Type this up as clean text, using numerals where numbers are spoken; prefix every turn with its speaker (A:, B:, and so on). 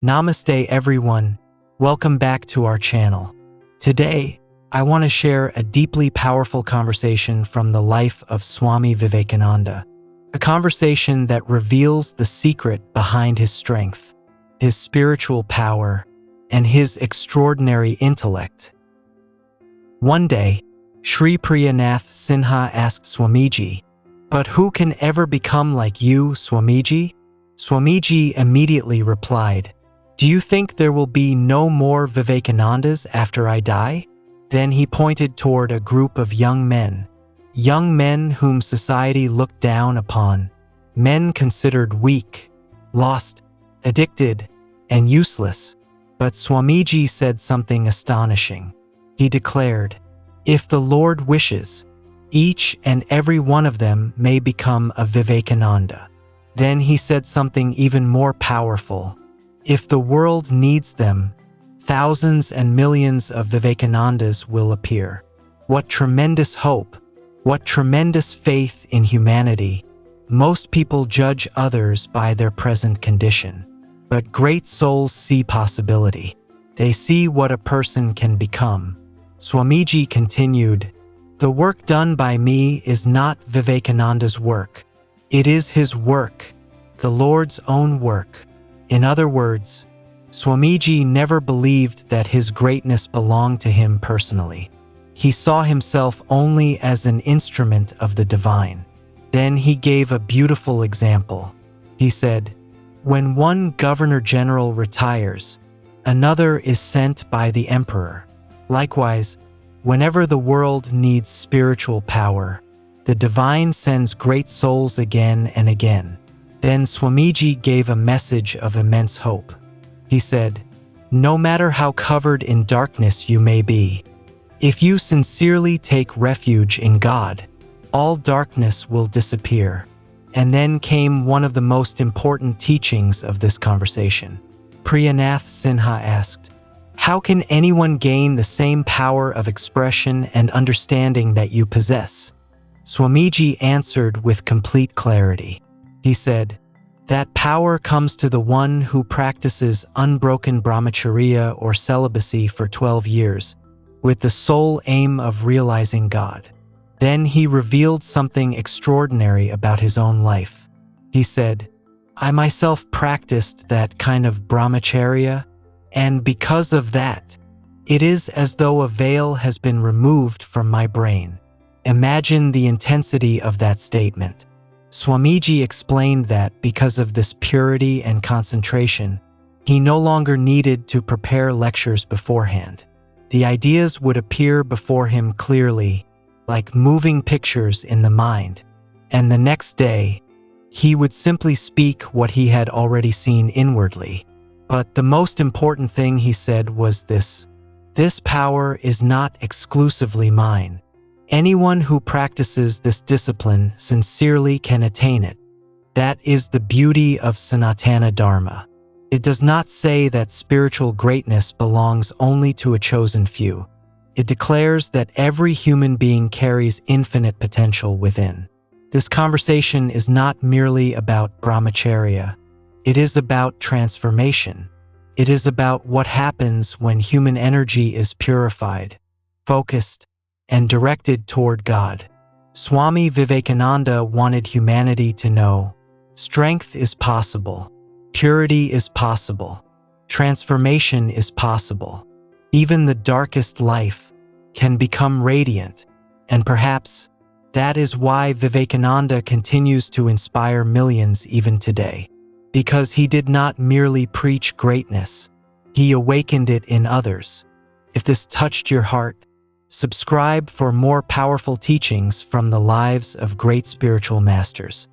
A: Namaste everyone, welcome back to our channel. Today, I want to share a deeply powerful conversation from the life of Swami Vivekananda. A conversation that reveals the secret behind his strength, his spiritual power, and his extraordinary intellect. One day, Sri Priyanath Sinha asked Swamiji, "But who can ever become like you, Swamiji?" Swamiji immediately replied, "Do you think there will be no more Vivekanandas after I die?" Then he pointed toward a group of young men whom society looked down upon, men considered weak, lost, addicted, and useless. But Swamiji said something astonishing. He declared, "If the Lord wishes, each and every one of them may become a Vivekananda." Then he said something even more powerful. "If the world needs them, thousands and millions of Vivekanandas will appear." What tremendous hope, what tremendous faith in humanity. Most people judge others by their present condition, but great souls see possibility. They see what a person can become. Swamiji continued, "The work done by me is not Vivekananda's work. It is his work, the Lord's own work." In other words, Swamiji never believed that his greatness belonged to him personally. He saw himself only as an instrument of the divine. Then he gave a beautiful example. He said, "When one governor general retires, another is sent by the emperor. Likewise, whenever the world needs spiritual power, the divine sends great souls again and again." Then Swamiji gave a message of immense hope. He said, "No matter how covered in darkness you may be, if you sincerely take refuge in God, all darkness will disappear." And then came one of the most important teachings of this conversation. Priyanath Sinha asked, "How can anyone gain the same power of expression and understanding that you possess?" Swamiji answered with complete clarity. He said, "That power comes to the one who practices unbroken Brahmacharya or celibacy for 12 years, with the sole aim of realizing God." Then he revealed something extraordinary about his own life. He said, "I myself practiced that kind of Brahmacharya, and because of that, it is as though a veil has been removed from my brain." Imagine the intensity of that statement. Swamiji explained that because of this purity and concentration, he no longer needed to prepare lectures beforehand. The ideas would appear before him clearly, like moving pictures in the mind, and the next day, he would simply speak what he had already seen inwardly. But the most important thing he said was this: "This power is not exclusively mine. Anyone who practices this discipline sincerely can attain it. That is the beauty of Sanatana Dharma. It does not say that spiritual greatness belongs only to a chosen few. It declares that every human being carries infinite potential within." This conversation is not merely about Brahmacharya. It is about transformation. It is about what happens when human energy is purified, focused, and directed toward God. Swami Vivekananda wanted humanity to know, strength is possible, purity is possible, transformation is possible. Even the darkest life can become radiant, and perhaps that is why Vivekananda continues to inspire millions even today. Because he did not merely preach greatness, he awakened it in others. If this touched your heart, subscribe for more powerful teachings from the lives of great spiritual masters.